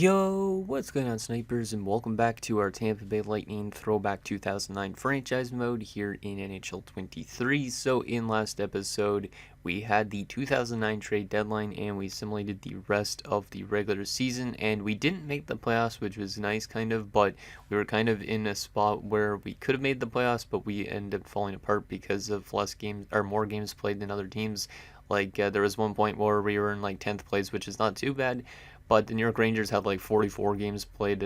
Yo, what's going on, snipers, and welcome back to our Tampa Bay Lightning Throwback 2009 franchise mode here in NHL 23. So in last episode, we had the 2009 trade deadline, and we simulated the rest of the regular season, and we didn't make the playoffs, which was nice, kind of, but we were kind of in a spot where we could have made the playoffs, but we ended up falling apart because of less games, or more games played than other teams. There was one point where we were in 10th place, which is not too bad. But the New York Rangers had 44 games played,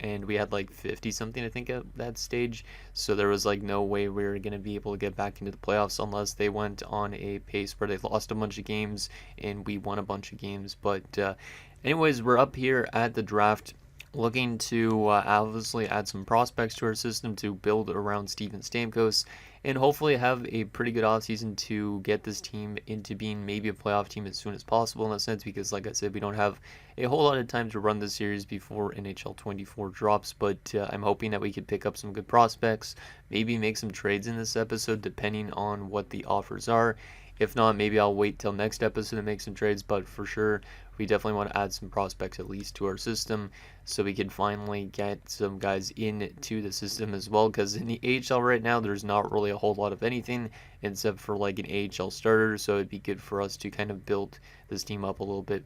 and we had 50 something, I think, at that stage. So there was no way we were going to be able to get back into the playoffs unless they went on a pace where they lost a bunch of games and we won a bunch of games. But anyways, we're up here at the draft, looking to obviously add some prospects to our system to build around Steven Stamkos and hopefully have a pretty good offseason to get this team into being maybe a playoff team as soon as possible, in a sense, because like I said, we don't have a whole lot of time to run this series before NHL 24 drops, but I'm hoping that we could pick up some good prospects, maybe make some trades in this episode depending on what the offers are. If not, maybe I'll wait till next episode to make some trades, but for sure, we definitely want to add some prospects at least to our system so we can finally get some guys into the system as well, because in the AHL right now, there's not really a whole lot of anything except for an AHL starter, so it'd be good for us to kind of build this team up a little bit.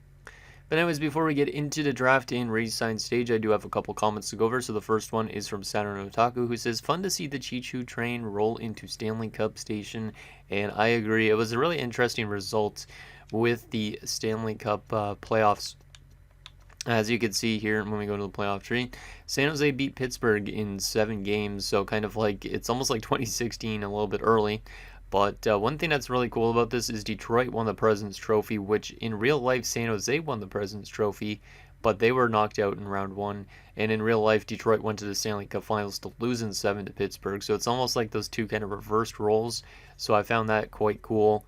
But anyways, before we get into the draft and Resign Stage, I do have a couple comments to go over. So the first one is from Saturn Otaku, who says, fun to see the Chichu train roll into Stanley Cup Station. And I agree. It was a really interesting result with the Stanley Cup playoffs. As you can see here when we go to the playoff tree, San Jose beat Pittsburgh in 7 games. So kind of it's almost like 2016, a little bit early. But one thing that's really cool about this is Detroit won the President's Trophy, which in real life San Jose won the President's Trophy, but they were knocked out in round 1. And in real life, Detroit went to the Stanley Cup Finals to lose in 7 to Pittsburgh. So it's almost like those two kind of reversed roles. So I found that quite cool.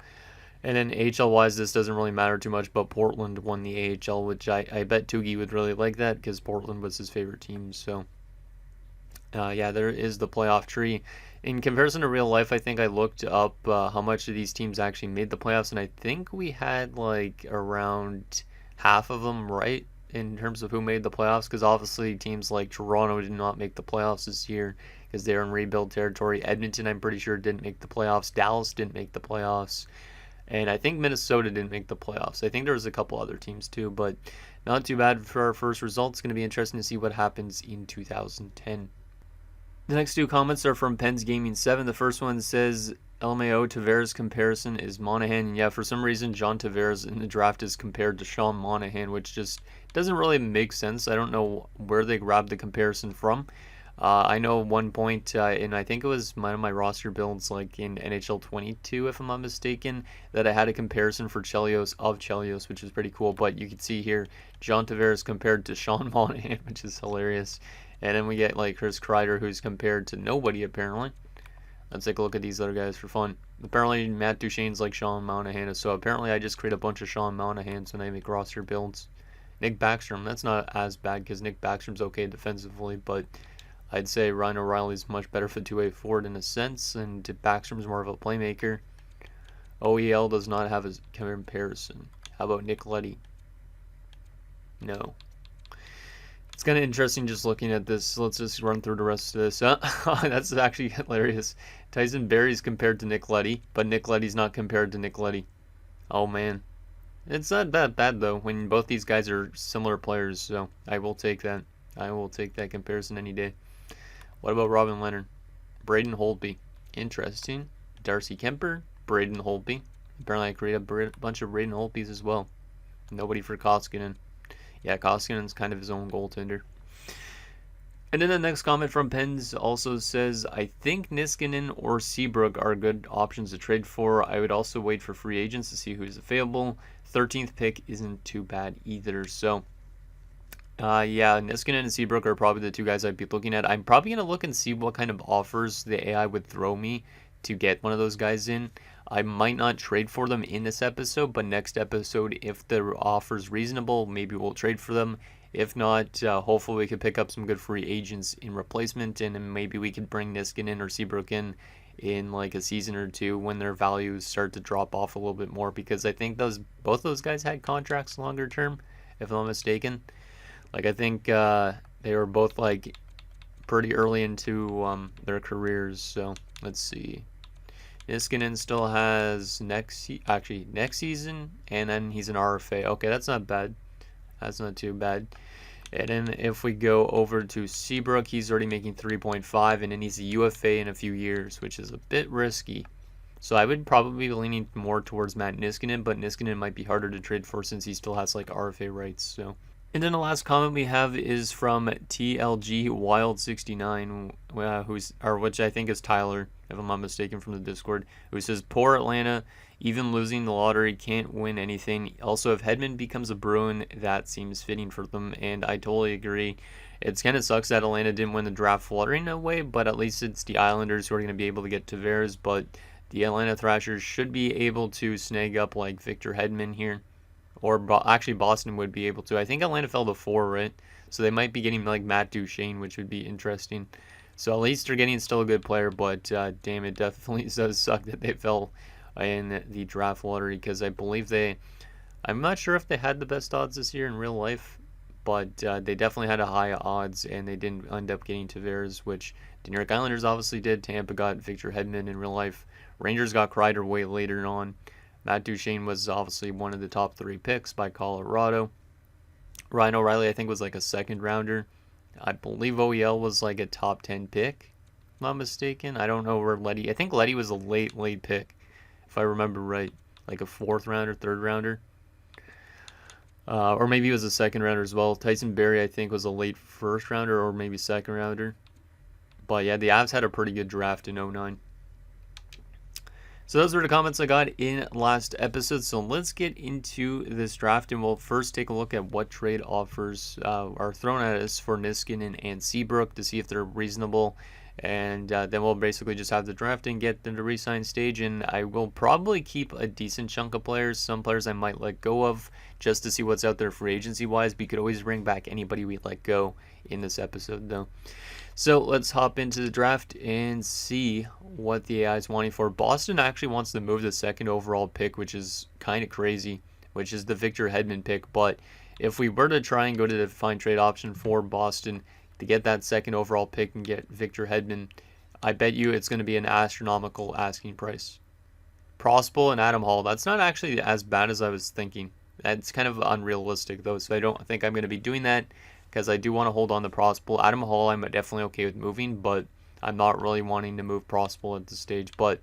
And then AHL-wise, this doesn't really matter too much, but Portland won the AHL, which I bet Tugi would really like that because Portland was his favorite team. So yeah, there is the playoff tree. In comparison to real life, I think I looked up how much of these teams actually made the playoffs, and I think we had around half of them right in terms of who made the playoffs, because obviously teams like Toronto did not make the playoffs this year because they're in rebuild territory. Edmonton, I'm pretty sure, didn't make the playoffs. Dallas didn't make the playoffs. And I think Minnesota didn't make the playoffs. I think there was a couple other teams too, but not too bad for our first result. It's going to be interesting to see what happens in 2010. The next two comments are from Pens Gaming 7. The first one says, LMAO Tavares comparison is Monahan. And yeah, for some reason, John Tavares in the draft is compared to Sean Monahan, which just doesn't really make sense. I don't know where they grabbed the comparison from. I know one point, and I think it was one of my roster builds, in NHL 22, if I'm not mistaken, that I had a comparison for Chelios, which is pretty cool. But you can see here, John Tavares compared to Sean Monahan, which is hilarious. And then we get Chris Kreider, who's compared to nobody, apparently. Let's take a look at these other guys for fun. Apparently, Matt Duchene's like Sean Monahan, so apparently I just create a bunch of Sean Monahans when I make roster builds. Nick Backstrom, that's not as bad because Nick Backstrom's okay defensively, but I'd say Ryan O'Reilly's much better for two-way forward in a sense, and Backstrom's more of a playmaker. OEL does not have a comparison. How about Nick Leddy? No. It's kind of interesting just looking at this. Let's just run through the rest of this. That's actually hilarious. Tyson Berry's compared to Nick Leddy, but Nick Leddy's not compared to Nick Leddy. Oh, man. It's not that bad, though, when both these guys are similar players, so I will take that. I will take that comparison any day. What about Robin Leonard? Braden Holtby. Interesting. Darcy Kemper. Braden Holtby. Apparently I created a bunch of Braden Holtbys as well. Nobody for Koskinen. Yeah, Koskinen's kind of his own goaltender. And then the next comment from Pens also says, I think Niskanen or Seabrook are good options to trade for. I would also wait for free agents to see who's available. 13th pick isn't too bad either. So, yeah, Niskanen and Seabrook are probably the two guys I'd be looking at. I'm probably going to look and see what kind of offers the AI would throw me to get one of those guys in. I might not trade for them in this episode, but next episode, if the offer's reasonable, maybe we'll trade for them. If not, hopefully we could pick up some good free agents in replacement, and then maybe we could bring Niskanen or Seabrook in a season or two when their values start to drop off a little bit more, because I think both those guys had contracts longer term, if I'm not mistaken. Like, I think they were both like pretty early into their careers. So let's see. Niskanen still has next season, and then he's an RFA. Okay, that's not bad. That's not too bad. And then if we go over to Seabrook, he's already making 3.5, and then he's a UFA in a few years, which is a bit risky. So I would probably be leaning more towards Matt Niskanen, but Niskanen might be harder to trade for since he still has like RFA rights. So. And then the last comment we have is from TLG Wild 69, which I think is Tyler, if I'm not mistaken, from the Discord, who says, "Poor Atlanta, even losing the lottery can't win anything. Also, if Hedman becomes a Bruin, that seems fitting for them." And I totally agree. It's kind of sucks that Atlanta didn't win the draft lottery in a way, but at least it's the Islanders who are going to be able to get Tavares. But the Atlanta Thrashers should be able to snag up like Victor Hedman here. Or actually, Boston would be able to. I think Atlanta fell to 4, right? So they might be getting like Matt Duchene, which would be interesting. So at least they're getting still a good player, but damn, it definitely does suck that they fell in the draft lottery because I believe I'm not sure if they had the best odds this year in real life, but they definitely had a high odds, and they didn't end up getting Tavares, which the New York Islanders obviously did. Tampa got Victor Hedman in real life. Rangers got Kreider way later on. Matt Duchene was obviously one of the top 3 picks by Colorado. Ryan O'Reilly, I think, was like a second rounder. I believe OEL was like a top 10 pick, if I'm not mistaken. I don't know where Leddy. I think Leddy was a late pick, if I remember right. Like a 4th rounder, 3rd rounder. Or maybe he was a 2nd rounder as well. Tyson Barrie, I think, was a late 1st rounder or maybe 2nd rounder. But yeah, the Avs had a pretty good draft in 09. So those were the comments I got in last episode. So let's get into this draft, and we'll first take a look at what trade offers are thrown at us for Niskanen and Seabrook to see if they're reasonable. And then we'll basically just have the draft and get them to Resign Stage. And I will probably keep a decent chunk of players. Some players I might let go of just to see what's out there free agency-wise. We could always bring back anybody we let go in this episode, though. So let's hop into the draft and see what the AI is wanting for. Boston actually wants to move the 2nd overall pick, which is kind of crazy, which is the Victor Hedman pick. But if we were to try and go to the find trade option for Boston to get that 2nd overall pick and get Victor Hedman, I bet you it's going to be an astronomical asking price. Prospel and Adam Hall, that's not actually as bad as I was thinking. That's kind of unrealistic, though, so I don't think I'm going to be doing that, because I do want to hold on to Prospel. Adam Hall, I'm definitely okay with moving, but I'm not really wanting to move Prospel at this stage. But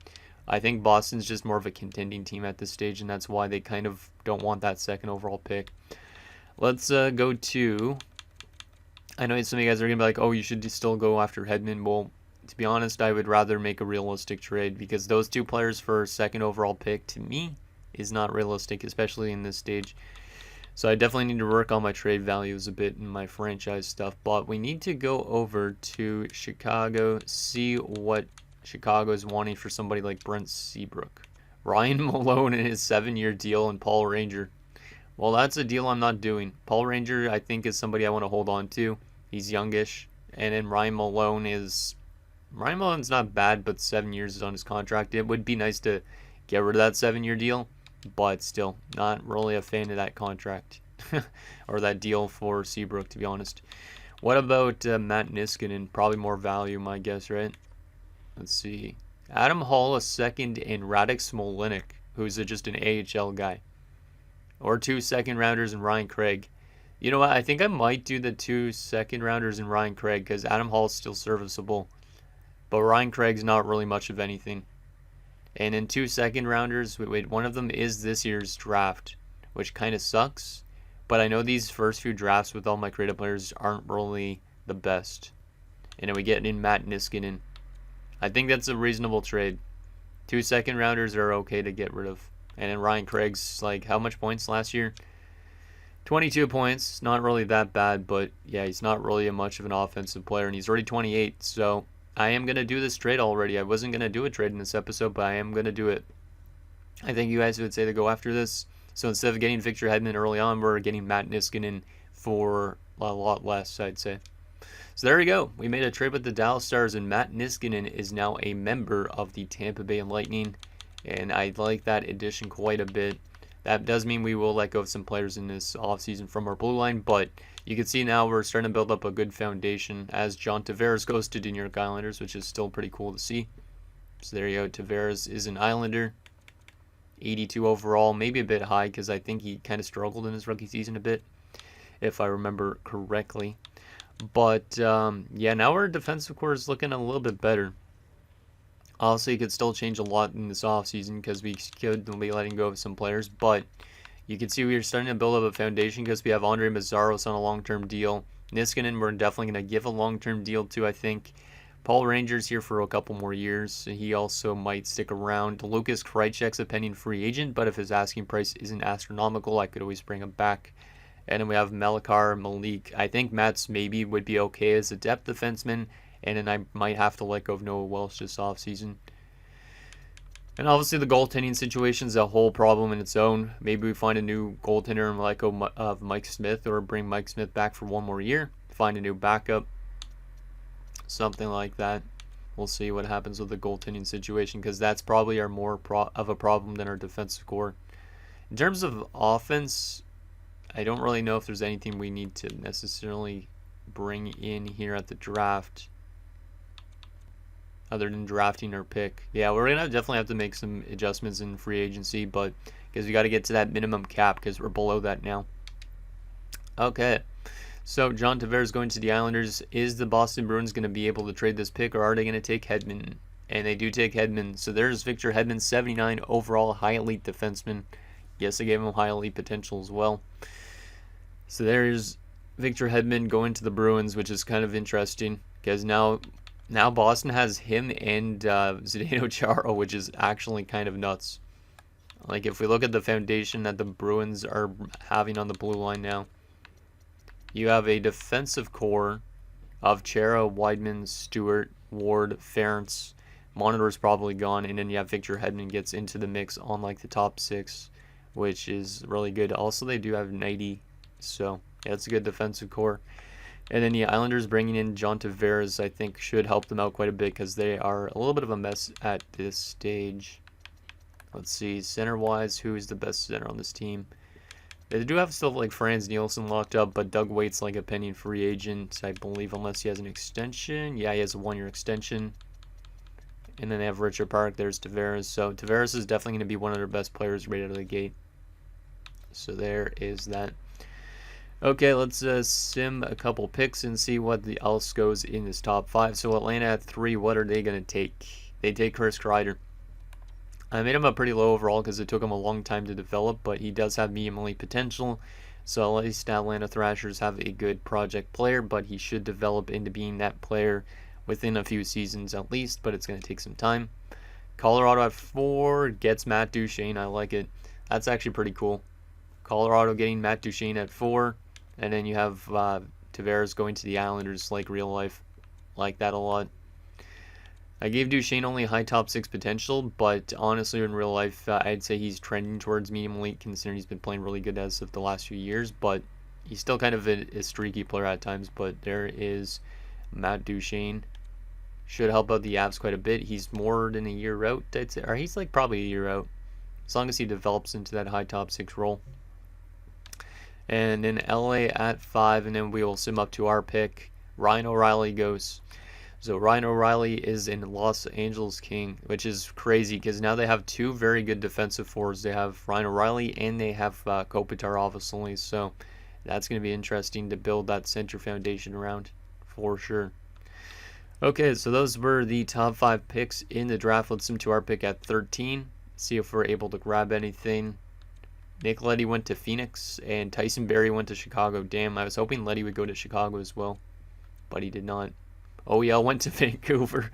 I think Boston's just more of a contending team at this stage, and that's why they kind of don't want that 2nd overall pick. Let's go to... I know some of you guys are going to be like, oh, you should still go after Hedman. Well, to be honest, I would rather make a realistic trade, because those 2 players for a 2nd overall pick, to me, is not realistic, especially in this stage. So I definitely need to work on my trade values a bit in my franchise stuff. But we need to go over to Chicago, see what Chicago is wanting for somebody like Brent Seabrook. Ryan Malone in his 7-year deal, and Paul Ranger. Well, that's a deal I'm not doing. Paul Ranger, I think, is somebody I want to hold on to. He's youngish. And then Ryan Malone's not bad, but 7 years is on his contract. It would be nice to get rid of that 7-year deal. But still, not really a fan of that contract or that deal for Seabrook, to be honest. What about Matt Niskanen? Probably more value, my guess, right? Let's see. Adam Hall, a 2nd, and Radek Smolenic, who's just an AHL guy. Or 2 2nd rounders and Ryan Craig. You know what? I think I might do the 2 2nd rounders and Ryan Craig, because Adam Hall's still serviceable. But Ryan Craig's not really much of anything. And in 2 2nd rounders, one of them is this year's draft, which kind of sucks. But I know these first few drafts with all my creative players aren't really the best. And then we get in Matt Niskanen. I think that's a reasonable trade. 2 2nd rounders are okay to get rid of. And then Ryan Craig's, like, how much points last year? 22 points. Not really that bad, but yeah, he's not really much of an offensive player. And he's already 28, so I am going to do this trade already. I wasn't going to do a trade in this episode, but I am going to do it. I think you guys would say to go after this. So instead of getting Victor Hedman early on, we're getting Matt Niskanen for a lot less, I'd say. So there we go. We made a trade with the Dallas Stars, and Matt Niskanen is now a member of the Tampa Bay Lightning. And I like that addition quite a bit. That does mean we will let go of some players in this offseason from our blue line, but you can see now we're starting to build up a good foundation as John Tavares goes to the New York Islanders, which is still pretty cool to see. So there you go. Tavares is an Islander. 82 overall, maybe a bit high because I think he kind of struggled in his rookie season a bit, if I remember correctly. But yeah, now our defensive core is looking a little bit better. Obviously, it could still change a lot in this offseason because we could be letting go of some players, but you can see we're starting to build up a foundation because we have Andre Mazzaros on a long-term deal. Niskanen, we're definitely going to give a long-term deal to, I think. Paul Ranger's here for a couple more years. He also might stick around. Lucas Krejcik's a pending free agent, but if his asking price isn't astronomical, I could always bring him back. And then we have Melkar Malik. I think Mats maybe would be okay as a depth defenseman, and then I might have to let go of Noah Welsh this offseason. And obviously the goaltending situation is a whole problem in its own. Maybe we find a new goaltender and let go of Mike Smith, or bring Mike Smith back for one more year. Find a new backup. Something like that. We'll see what happens with the goaltending situation because that's probably our more of a problem than our defensive core. In terms of offense, I don't really know if there's anything we need to necessarily bring in here at the draft other than drafting our pick. Yeah, we're going to definitely have to make some adjustments in free agency, but because we got to get to that minimum cap because we're below that now. Okay. So, John Tavares going to the Islanders. Is the Boston Bruins going to be able to trade this pick, or are they going to take Hedman? And they do take Hedman. So, there's Victor Hedman, 79 overall, high elite defenseman. Yes, I gave him high elite potential as well. So, there's Victor Hedman going to the Bruins, which is kind of interesting because now Boston has him and Zdeno Chara, which is actually kind of nuts. Like, if we look at the foundation that the Bruins are having on the blue line now, you have a defensive core of Chara, Weidman, Stewart, Ward, Ferentz. Monitor's probably gone, and then you have Victor Hedman gets into the mix on like the top 6, which is really good. Also, they do have 90, so yeah, it's a good defensive core. And then the Islanders bringing in John Tavares, I think, should help them out quite a bit because they are a little bit of a mess at this stage. Let's see, center-wise, who is the best center on this team? They do have stuff like Franz Nielsen locked up, but Doug Waite's like a pending free agent, I believe, unless he has an extension. Yeah, he has a 1-year extension. And then they have Richard Park. There's Tavares. So Tavares is definitely going to be one of their best players right out of the gate. So there is that. Okay, let's sim a couple picks and see what else goes in this top 5. So Atlanta at 3, what are they going to take? They take Chris Kreider. I made him a pretty low overall because it took him a long time to develop, but he does have medium elite potential. So at least Atlanta Thrashers have a good project player, but he should develop into being that player within a few seasons at least, but it's going to take some time. Colorado at 4 gets Matt Duchene. I like it. That's actually pretty cool. Colorado getting Matt Duchene at 4, and then you have Tavares going to the Islanders like real life. Like that a lot. I gave Duchene only high top 6 potential, but honestly in real life I'd say he's trending towards medium elite considering he's been playing really good as of the last few years, but he's still kind of a streaky player at times. But there is Matt Duchene. Should help out the Avs quite a bit. He's more than a year out, I'd say, or he's like probably a year out, as long as he develops into that high top 6 role. And then LA at 5, and then we will sim up to our pick. Ryan O'Reilly goes. So Ryan O'Reilly is in Los Angeles King, which is crazy because now they have 2 very good defensive forwards. They have Ryan O'Reilly and they have Kopitar obviously. So that's going to be interesting to build that center foundation around for sure. Okay, so those were the top 5 picks in the draft. Let's sim to our pick at 13. See if we're able to grab anything. Nick Leddy went to Phoenix and Tyson Barrie went to Chicago. Damn, I was hoping Leddy would go to Chicago as well, but he did not. OEL went to Vancouver.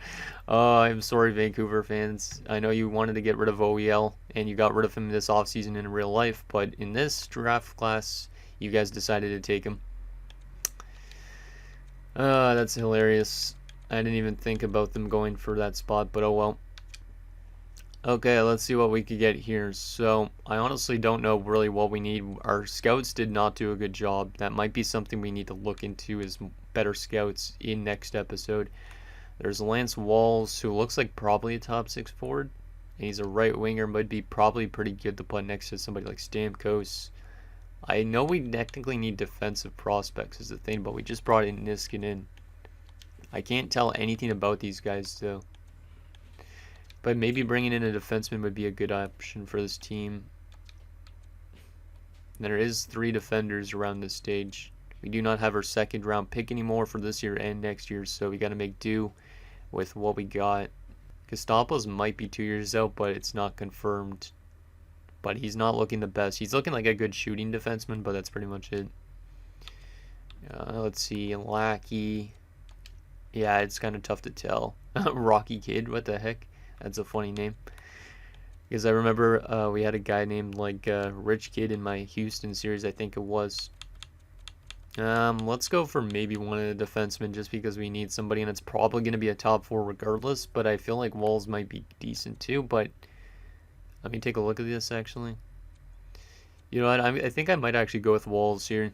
I'm sorry, Vancouver fans. I know you wanted to get rid of OEL, and you got rid of him this offseason in real life, but in this draft class, you guys decided to take him. That's hilarious. I didn't even think about them going for that spot, but oh well. Okay, let's see what we could get here. So, I honestly don't know really what we need. Our scouts did not do a good job. That might be something we need to look into as better scouts in next episode. There's Lance Walls, who looks like probably a top 6 forward. And he's a right winger, might be probably pretty good to put next to somebody like Stamkos. I know we technically need defensive prospects is the thing, but we just brought in Niskanen. I can't tell anything about these guys though. But maybe bringing in a defenseman would be a good option for this team. There is 3 defenders around this stage. We do not have our second round pick anymore for this year and next year, so we got to make do with what we got. Kostopoulos might be 2 years out, but it's not confirmed. But he's not looking the best. He's looking like a good shooting defenseman, but that's pretty much it. Let's see, Lackey. Yeah, it's kind of tough to tell. Rocky Kid, what the heck? That's a funny name. Because I remember we had a guy named like Rich Kid in my Houston series, I think it was. Let's go for maybe one of the defensemen just because we need somebody, and it's probably going to be a top 4 regardless, but I feel like Walls might be decent too, but let me take a look at this actually. You know what, I think I might actually go with Walls here.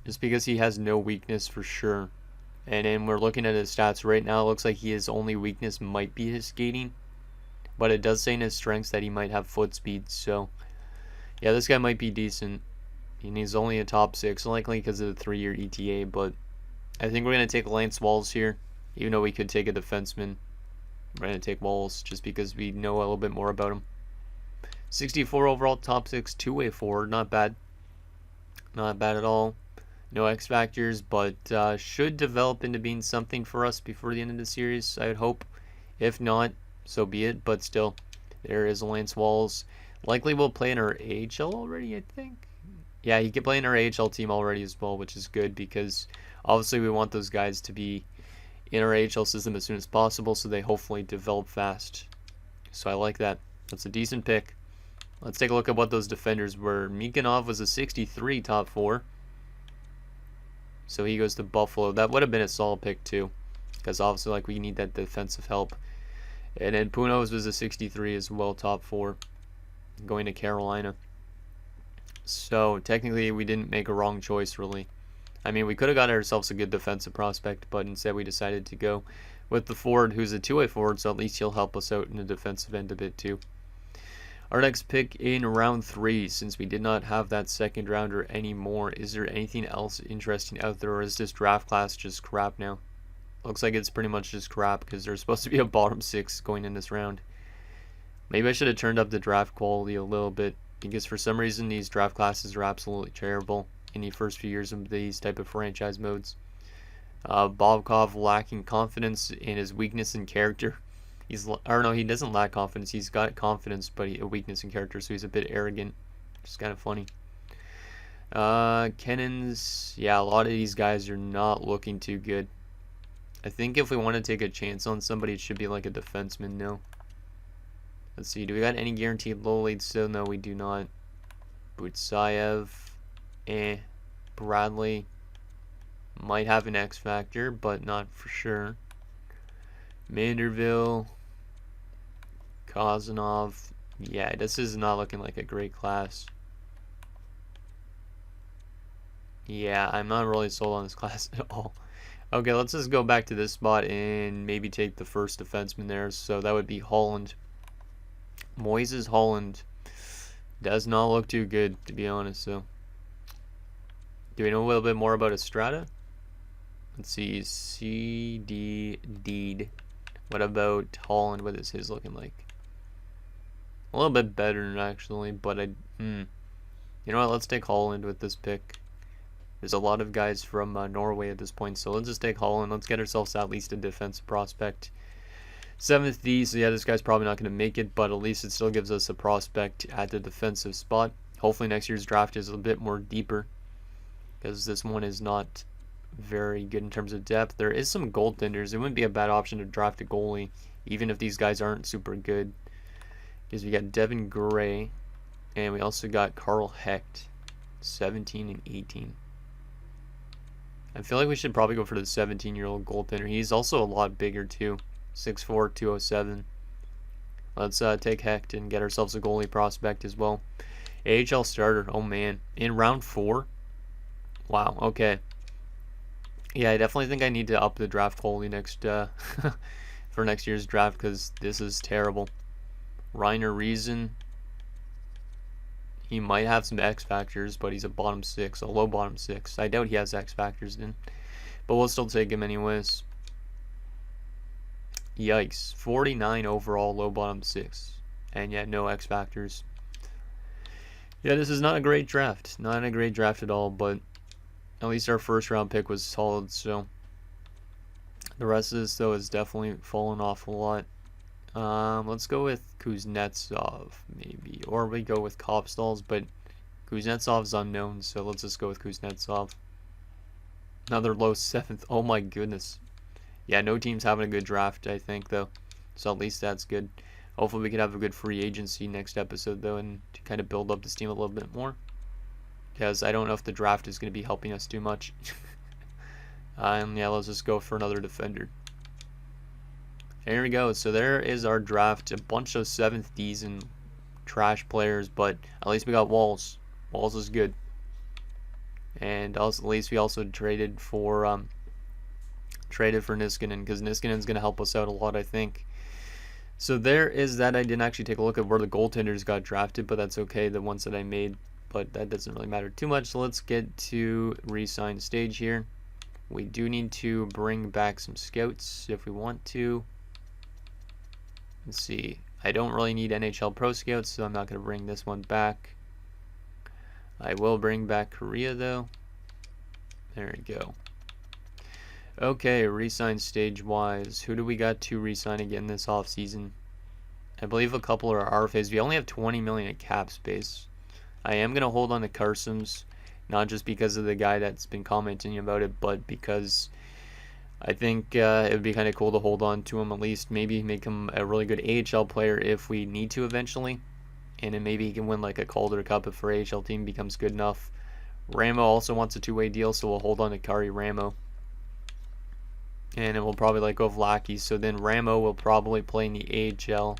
Just because he has no weakness for sure. And then we're looking at his stats right now, it looks like his only weakness might be his skating. But it does say in his strengths that he might have foot speed, so yeah, this guy might be decent. And he's only a top 6, likely because of the 3-year ETA, but I think we're going to take Lance Walls here, even though we could take a defenseman. We're going to take Walls just because we know a little bit more about him. 64 overall, top 6, two-way forward, not bad. Not bad at all. No X factors, but should develop into being something for us before the end of the series, I would hope. If not, so be it, but still, there is Lance Walls. Likely will play in our AHL already, I think. Yeah, he can play in our AHL team already as well, which is good because obviously we want those guys to be in our AHL system as soon as possible so they hopefully develop fast. So I like that. That's a decent pick. Let's take a look at what those defenders were. Mikanov was a 63 top 4. So he goes to Buffalo. That would have been a solid pick too, because obviously like we need that defensive help. And then Punos was a 63 as well, top 4, going to Carolina. So technically we didn't make a wrong choice really. I mean, we could have got ourselves a good defensive prospect, but instead we decided to go with the forward, who's a two-way forward, so at least he'll help us out in the defensive end a bit too. Our next pick in round 3, since we did not have that second rounder anymore, is there anything else interesting out there, or is this draft class just crap now? Looks like it's pretty much just crap because there's supposed to be a bottom 6 going in this round. Maybe I should have turned up the draft quality a little bit, because for some reason these draft classes are absolutely terrible in the first few years of these type of franchise modes. Bobkov lacking confidence in his weakness in character. He doesn't lack confidence. He's got confidence, but a weakness in character, so he's a bit arrogant. It's kind of funny. Kennons, yeah, a lot of these guys are not looking too good. I think if we want to take a chance on somebody, it should be like a defenseman, no. Let's see, do we got any guaranteed low leads still? No, we do not. Butsayev, Bradley might have an X factor, but not for sure. Manderville, Kozanov, yeah, this is not looking like a great class. Yeah, I'm not really sold on this class at all. Okay, let's just go back to this spot and maybe take the first defenseman there. So that would be Holland. Moises Holland does not look too good, to be honest. So, do we know a little bit more about Estrada? Let's see, CD Deed. What about Holland? What is his looking like? A little bit better actually, but you know what? Let's take Holland with this pick. There's a lot of guys from Norway at this point, so let's just take Holland. Let's get ourselves at least a defensive prospect. 7th D, so yeah, this guy's probably not going to make it, but at least it still gives us a prospect at the defensive spot. Hopefully next year's draft is a bit more deeper, because this one is not very good in terms of depth. There is some goaltenders. It wouldn't be a bad option to draft a goalie, even if these guys aren't super good. Because we got Devin Gray, and we also got Carl Hecht, 17 and 18. I feel like we should probably go for the 17-year-old goaltender. He's also a lot bigger too. 6'4", 207. Let's take Hecht and get ourselves a goalie prospect as well. AHL starter. Oh man. In round 4? Wow, okay. Yeah, I definitely think I need to up the draft quality next for next year's draft, because this is terrible. Reiner Reason. He might have some X factors, but he's a bottom 6, a low bottom 6. I doubt he has X factors then, but we'll still take him anyways. Yikes, 49 overall, low bottom 6, and yet no X factors. Yeah, this is not a great draft. Not a great draft at all, but at least our first round pick was solid, so the rest of this, though, has definitely fallen off a lot. Let's go with Kuznetsov, maybe. Or we go with Kopstals, but Kuznetsov's unknown, so let's just go with Kuznetsov. Another low 7th. Oh my goodness. Yeah, no team's having a good draft, I think, though. So at least that's good. Hopefully we can have a good free agency next episode, though, and to kind of build up this team a little bit more. Because I don't know if the draft is going to be helping us too much. And yeah, let's just go for another defender. There we go. So there is our draft. A bunch of 7th Ds and trash players, but at least we got Walls. Walls is good. And also, at least we also traded for Niskanen, because Niskanen's going to help us out a lot, I think. So there is that. I didn't actually take a look at where the goaltenders got drafted, but that's okay, the ones that I made. But that doesn't really matter too much. So let's get to Resign Stage here. We do need to bring back some scouts if we want to. Let's see. I don't really need NHL Pro Scouts, so I'm not going to bring this one back. I will bring back Korea, though. There we go. Okay, Resign Stage-wise. Who do we got to resign again this offseason? I believe a couple are RFAs. We only have 20 million in cap space. I am going to hold on to Carson's, not just because of the guy that's been commenting about it, but because I think it would be kind of cool to hold on to him, at least maybe make him a really good AHL player if we need to eventually. And then maybe he can win like a Calder Cup if our AHL team becomes good enough. Ramo also wants a 2-way deal, so we'll hold on to Kari Ramo. And then we'll probably let go of Lackey. So then Ramo will probably play in the AHL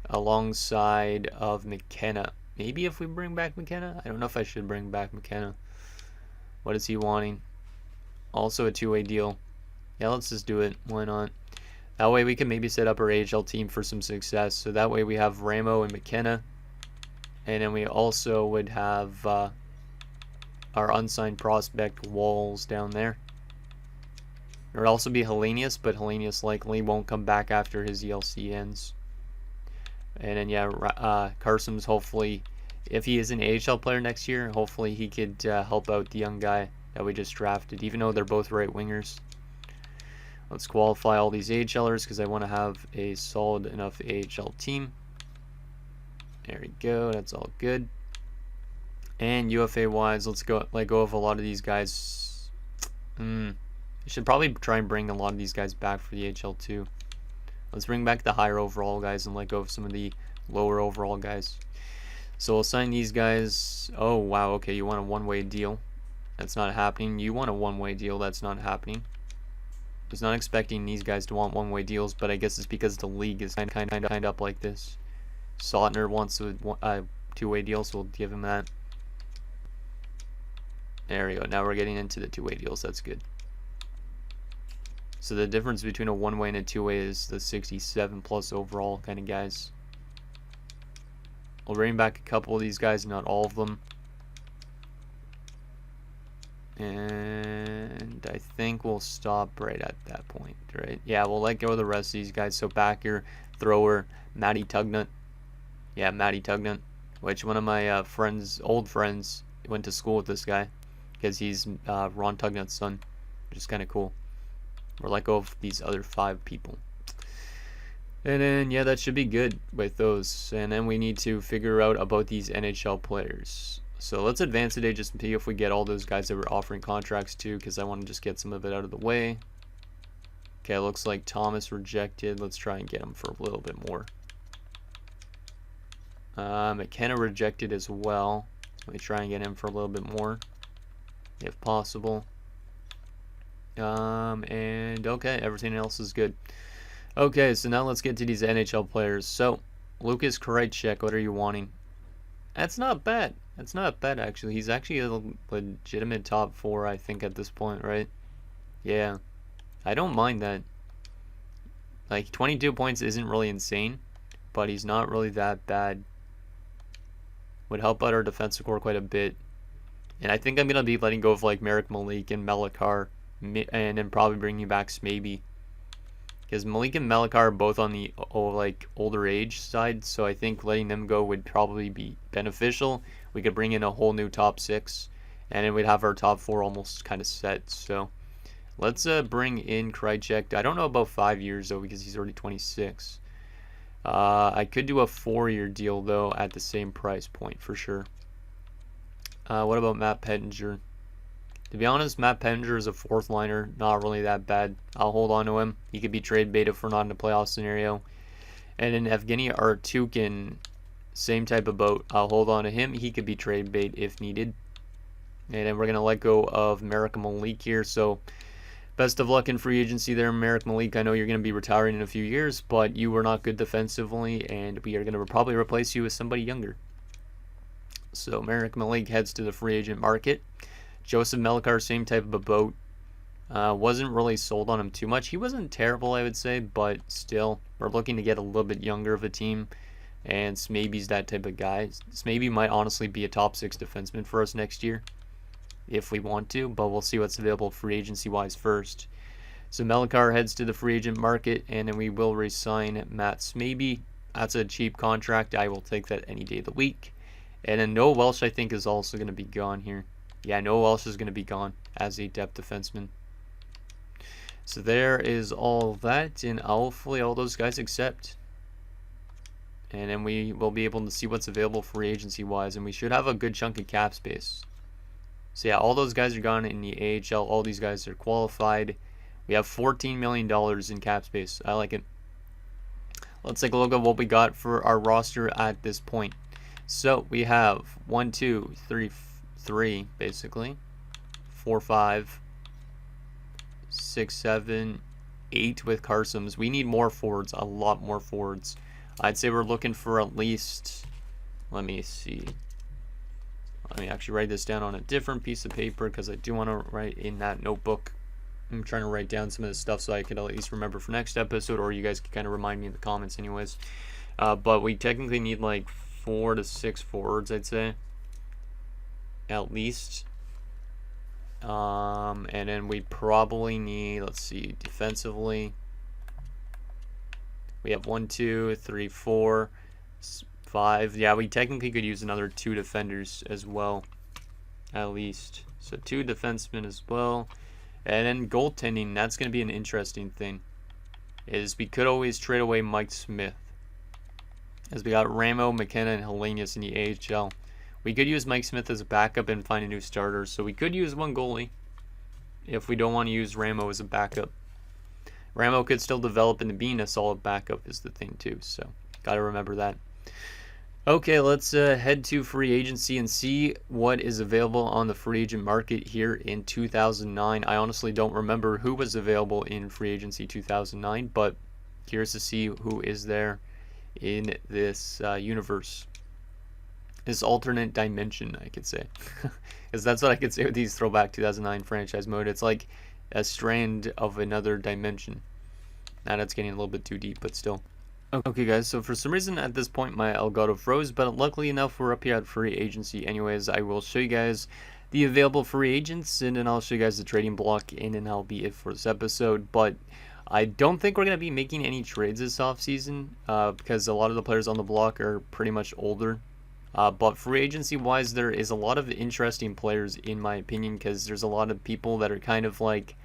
alongside of McKenna. Maybe if we bring back McKenna? I don't know if I should bring back McKenna. What is he wanting? Also a 2-way deal. Yeah, let's just do it. Why not? That way we can maybe set up our AHL team for some success. So that way we have Ramo and McKenna. And then we also would have our unsigned prospect Walls down there. There would also be Hellenius, but Hellenius likely won't come back after his ELC ends. And then, yeah, Carson's hopefully, if he is an AHL player next year, hopefully he could help out the young guy that we just drafted, even though they're both right wingers. Let's qualify all these AHLers because I want to have a solid enough AHL team. There we go. That's all good. And UFA wise, let's go let go of a lot of these guys. I should probably try and bring a lot of these guys back for the AHL too. Let's bring back the higher overall guys and let go of some of the lower overall guys. So we'll sign these guys. Oh wow, okay, you want a 1-way deal. That's not happening. You want a 1-way deal. That's not happening. I was not expecting these guys to want 1-way deals, but I guess it's because the league is kind of up like this. Sotner wants a 2-way deal, so we'll give him that. There we go. Now we're getting into the 2-way deals. That's good. So the difference between a 1-way and a 2-way is the 67 plus overall kind of guys. We'll bring back a couple of these guys, not all of them. And I think we'll stop right at that point, right? Yeah, we'll let go of the rest of these guys. So Backer, Thrower, Matty Tugnut. Yeah, Matty Tugnut, which one of my old friends, went to school with this guy because he's Ron Tugnut's son, which is kind of cool. We'll let go of these other 5 people. And then, yeah, that should be good with those. And then we need to figure out about these NHL players. So let's advance today just to see if we get all those guys that we're offering contracts to, because I want to just get some of it out of the way. Okay, looks like Thomas rejected. Let's try and get him for a little bit more. McKenna rejected as well. Let me try and get him for a little bit more, if possible. And okay, everything else is good. Okay, so now let's get to these NHL players. So, Lucas Krejcik, what are you wanting? That's not bad. That's not bad, actually. He's actually a legitimate top 4, I think, at this point, right? Yeah. I don't mind that. Like, 22 points isn't really insane, but he's not really that bad. Would help out our defensive core quite a bit. And I think I'm going to be letting go of like Merrick Malik and Melakar, and then probably bringing back Smaby. Because Malik and Melakar are both on the older age side, so I think letting them go would probably be beneficial. We could bring in a whole new top 6, and then we'd have our top 4 almost kind of set. So let's bring in Krejcik. I don't know about 5 years though, because he's already 26. I could do a 4-year deal though at the same price point for sure. What about Matt Pettinger? To be honest, Matt Pettinger is a 4th liner, not really that bad. I'll hold on to him. He could be trade bait if we're not in a playoff scenario. And then Evgeny Artukin, same type of boat. I'll hold on to him. He could be trade bait if needed. And then we're going to let go of Merrick Malik here. So best of luck in free agency there, Merrick Malik. I know you're going to be retiring in a few years, but you were not good defensively, and we are going to probably replace you with somebody younger. So Merrick Malik heads to the free agent market. Joseph Melakar, same type of a boat. Wasn't really sold on him too much. He wasn't terrible, I would say, but still, we're looking to get a little bit younger of a team, and Smaby's that type of guy. Smaby might honestly be a top 6 defenseman for us next year, if we want to, but we'll see what's available free agency-wise first. So Melakar heads to the free agent market, and then we will re-sign Matt Smaby. That's a cheap contract. I will take that any day of the week. And then Noah Welsh, I think, is also going to be gone here. Yeah, Noah Welsh is going to be gone as a depth defenseman. So there is all that, and hopefully all those guys accept. And then we will be able to see what's available free agency-wise, and we should have a good chunk of cap space. So yeah, all those guys are gone in the AHL. All these guys are qualified. We have $14 million in cap space. I like it. Let's take a look at what we got for our roster at this point. So we have 1, 2, 3 basically, 4, 5, 6, 7, 8 with Carsons. We need more forwards, a lot more forwards. I'd say we're looking for at least, let me see. Let me actually write this down on a different piece of paper because I do want to write in that notebook. I'm trying to write down some of this stuff so I could at least remember for next episode, or you guys can kind of remind me in the comments anyways. But we technically need like 4 to 6 forwards, I'd say, at least. And then we probably need, let's see, defensively. We have 1, 2, 3, 4, 5. Yeah, we technically could use another 2 defenders as well, at least. So 2 defensemen as well. And then goaltending, that's going to be an interesting thing. Is we could always trade away Mike Smith, as we got Ramo, McKenna, and Hellenius in the AHL. We could use Mike Smith as a backup and find a new starter. So we could use one goalie if we don't want to use Ramo as a backup. Ramo could still develop into being a solid backup is the thing too. So got to remember that. Okay, let's head to free agency and see what is available on the free agent market here in 2009. I honestly don't remember who was available in free agency 2009, but curious to see who is there in this universe. This alternate dimension, I could say. Because that's what I could say with these Throwback 2009 franchise mode. It's like a strand of another dimension. Now that's getting a little bit too deep, but still. Okay guys, so for some reason at this point my Elgato froze, but luckily enough we're up here at free agency anyways. I will show you guys the available free agents, and then I'll show you guys the trading block, and then that'll be it for this episode. But I don't think we're going to be making any trades this offseason, because a lot of the players on the block are pretty much older. But free agency wise, there is a lot of interesting players in my opinion, because there's a lot of people that are kind of like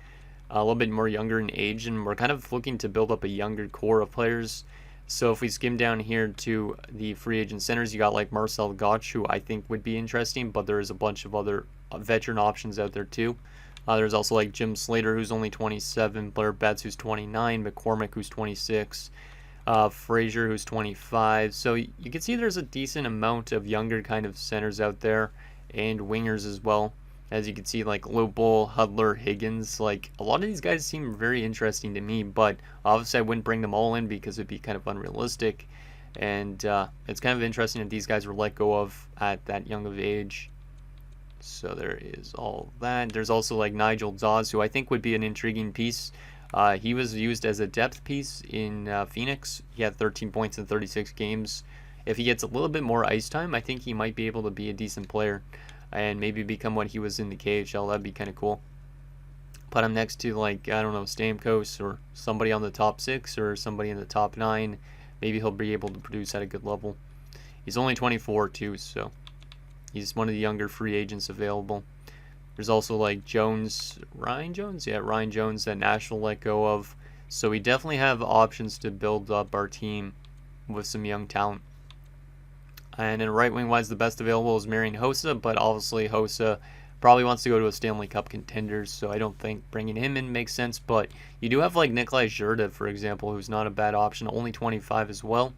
a little bit more younger in age, and we're kind of looking to build up a younger core of players. So if we skim down here to the free agent centers, you got like Marcel Gotch, who I think would be interesting, but there is a bunch of other veteran options out there too. There's also like Jim Slater, who's only 27, Blair Betts, who's 29, McCormick, who's 26, Frazier, who's 25. So you can see there's a decent amount of younger kind of centers out there, and wingers as well. As you can see, like Lopel, Hudler, Higgins, like a lot of these guys seem very interesting to me, but obviously I wouldn't bring them all in because it'd be kind of unrealistic. And it's kind of interesting that these guys were let go of at that young of age. So there is all that. There's also like Nigel Dawes, who I think would be an intriguing piece. He was used as a depth piece in Phoenix. He had 13 points in 36 games. If he gets a little bit more ice time, I think he might be able to be a decent player and maybe become what he was in the KHL. That'd be kind of cool. Put him next to, like, I don't know, Stamkos or somebody on the top 6 or somebody in the top 9. Maybe he'll be able to produce at a good level. He's only 24 too, so he's one of the younger free agents available. There's also like Ryan Jones that Nashville let go of. So we definitely have options to build up our team with some young talent. And in right wing wise, the best available is Marian Hossa, but obviously Hossa probably wants to go to a Stanley Cup contenders, so I don't think bringing him in makes sense. But you do have like Niklas Zherda, for example, who's not a bad option, only 25 as well.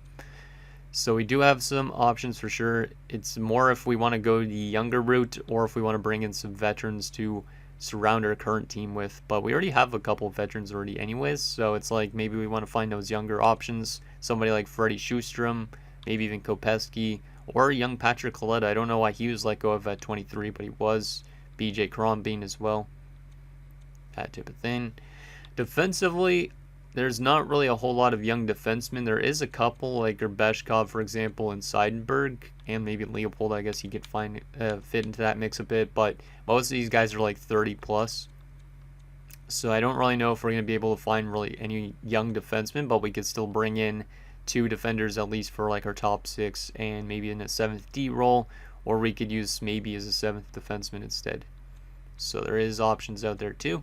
So we do have some options for sure. It's more if we want to go the younger route or if we want to bring in some veterans to surround our current team with. But we already have a couple of veterans already anyways, so it's like maybe we want to find those younger options. Somebody like Freddie Sjustrom, maybe even Kopecky, or young Patrick Kaleta. I don't know why he was let go of at 23, but he was. BJ Crombeen as well. That type of thing. Defensively, there's not really a whole lot of young defensemen. There is a couple, like Gerbeshkov, for example, and Seidenberg, and maybe Leopold. I guess he could fit into that mix a bit, but most of these guys are like 30 plus. So I don't really know if we're going to be able to find really any young defensemen, but we could still bring in 2 defenders at least for like our top 6 and maybe in a 7th D role, or we could use maybe as a 7th defenseman instead. So there is options out there too.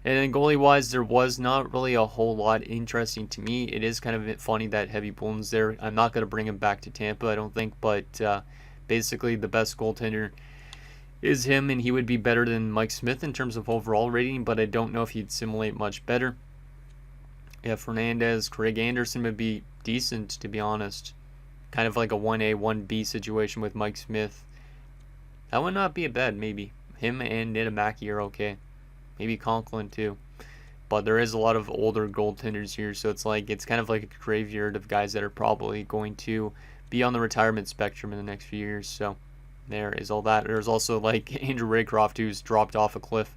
And then goalie-wise, there was not really a whole lot interesting to me. It is kind of funny that Heavy Bullen's there. I'm not going to bring him back to Tampa, I don't think, but basically the best goaltender is him, and he would be better than Mike Smith in terms of overall rating, but I don't know if he'd simulate much better. Yeah, Fernandez, Craig Anderson would be decent, to be honest. Kind of like a 1A, 1B situation with Mike Smith. That would not be a bad, maybe. Him and Niedermacher are okay. Maybe Conklin too. But there is a lot of older goaltenders here, so it's kind of like a graveyard of guys that are probably going to be on the retirement spectrum in the next few years. So there is all that. There's also like Andrew Raycroft, who's dropped off a cliff.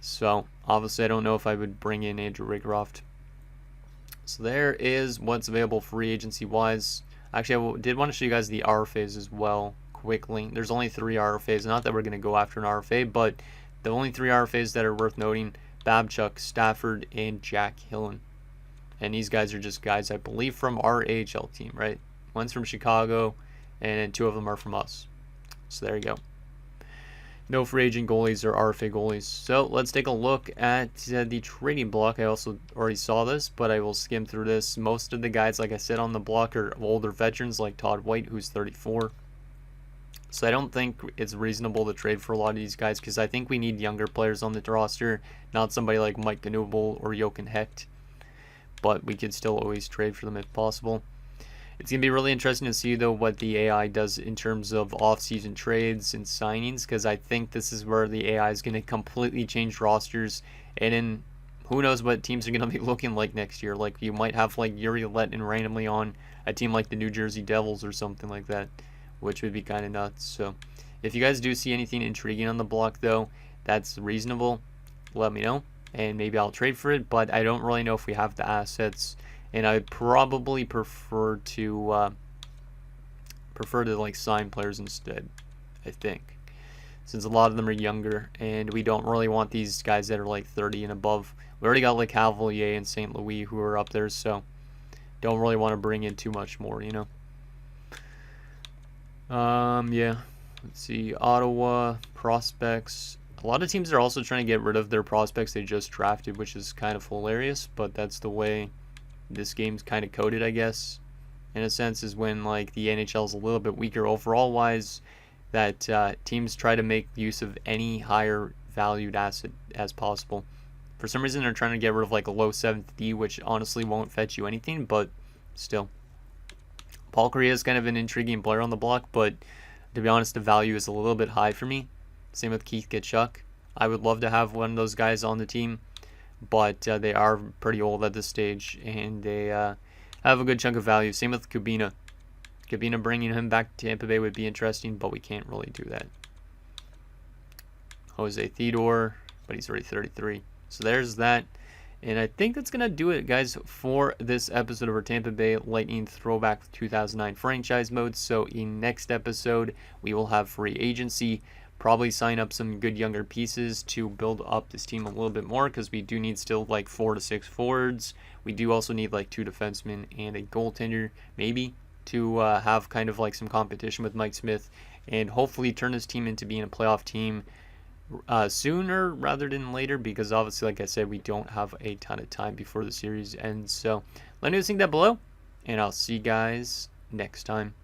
So obviously I don't know if I would bring in Andrew Raycroft. So there is what's available free agency wise. Actually, I did want to show you guys the RFAs as well quickly. There's only 3 RFAs. Not that we're going to go after an RFA, but the only 3 RFAs that are worth noting: Babchuk, Stafford, and Jack Hillen. And these guys are just guys, I believe, from our AHL team, right? One's from Chicago, and 2 of them are from us. So there you go. No free agent goalies or RFA goalies. So let's take a look at the trading block. I also already saw this, but I will skim through this. Most of the guys, like I said, on the block are older veterans like Todd White, who's 34. So I don't think it's reasonable to trade for a lot of these guys because I think we need younger players on the roster, not somebody like Mike Knuble or Jochen Hecht. But we could still always trade for them if possible. It's going to be really interesting to see, though, what the AI does in terms of off-season trades and signings, because I think this is where the AI is going to completely change rosters, and then who knows what teams are going to be looking like next year. Like, you might have, like, Yuri Lettinen randomly on a team like the New Jersey Devils or something like that, which would be kind of nuts. So if you guys do see anything intriguing on the block, though, that's reasonable, let me know, and maybe I'll trade for it, but I don't really know if we have the assets. And I'd probably prefer to like sign players instead, I think, since a lot of them are younger, and we don't really want these guys that are like 30 and above. We already got like Cavalier and St. Louis who are up there, so don't really want to bring in too much more, you know. Yeah. Let's see, Ottawa prospects. A lot of teams are also trying to get rid of their prospects they just drafted, which is kind of hilarious, but that's the way this game's kind of coded, I guess, in a sense, is when like the NHL is a little bit weaker overall wise, that teams try to make use of any higher valued asset as possible. For some reason, they're trying to get rid of like a low 7th D, which honestly won't fetch you anything, but still. Paul Kariya is kind of an intriguing player on the block, but to be honest, the value is a little bit high for me. Same with Keith Tkachuk. I would love to have one of those guys on the team, but they are pretty old at this stage, and they have a good chunk of value. Same with Kubina. Kubina, bringing him back to Tampa Bay would be interesting, but we can't really do that. Jose Theodore, but he's already 33. So there's that. And I think that's going to do it, guys, for this episode of our Tampa Bay Lightning Throwback 2009 franchise mode. So in next episode, we will have free agency, probably sign up some good younger pieces to build up this team a little bit more, because we do need still like 4 to 6 forwards. We do also need like 2 defensemen and a goaltender, maybe, to have kind of like some competition with Mike Smith, and hopefully turn this team into being a playoff team sooner rather than later, because obviously, like I said, we don't have a ton of time before the series ends. So let me know what you think down below, and I'll see you guys next time.